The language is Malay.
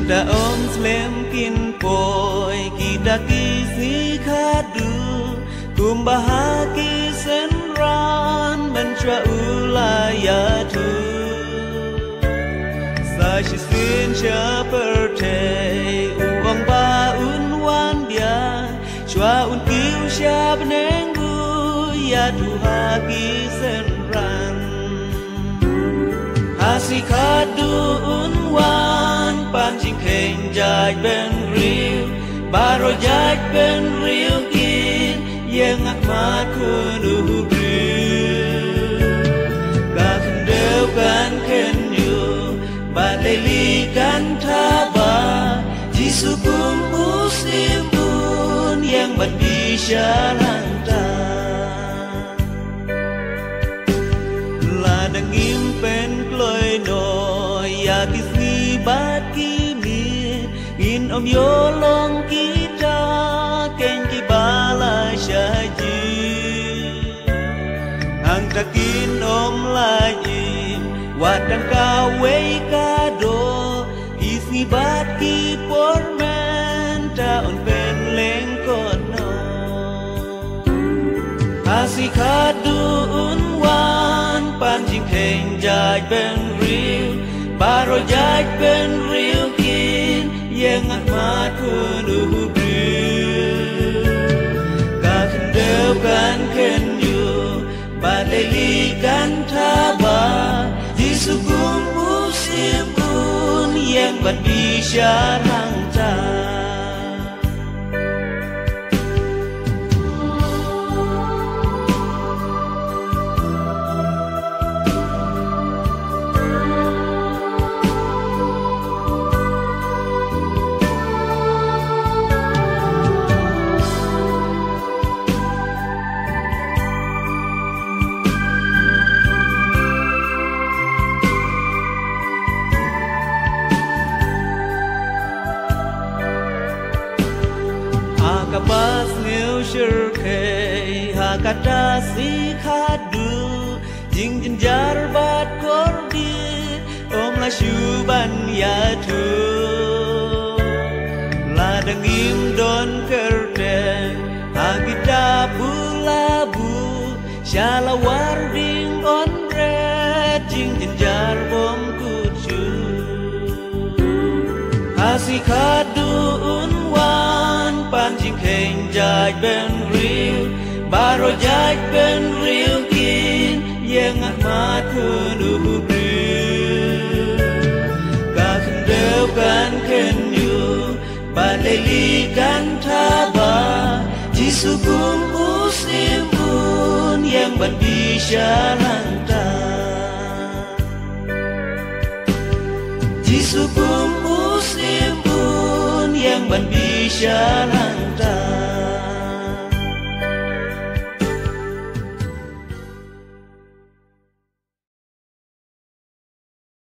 Ta om slem kin poi kita kisi khadu kumbahaki senran menchua ulaya tu sa shi sin cha perte uang ba un wan dia chua un kiu sha benengu ya tu haki senran hasi khadu un wan pan jing keng jai ben riu baro jai ben riu kin yang akmat kunu riu ga kendeu kan kenyu baleli kan taba jisukum muslimun yang berbisya lantar ladang impen kloi no ya kisni bat kimi in om yolong kita ken ki bala syaji ang takin om laji wadang kawe kado isni bat ki pormen ta on pen leng kono asi kadu unwan panjing keng jaj ben riu baro jaj ben riu kin yang akmat kunu riu ka kendeu kan kenyu baleli kan taba disugum musimun yang berbisya lancar kabas neu shirke hakata si khadu jing jin jar bat kordi om la shuban ya tu ladang im don kerden agita bulabu shalawar ding on red jing jin jar bom kucu asi khadu unwan panjing keng jaj ben riu baro jaj ben riu kin yang akmat kunu riu ka kendeu kan kenyu baleli kan taba jisukum muslimun yang berbisya lantar jisukum muslimun yang berbisya lantar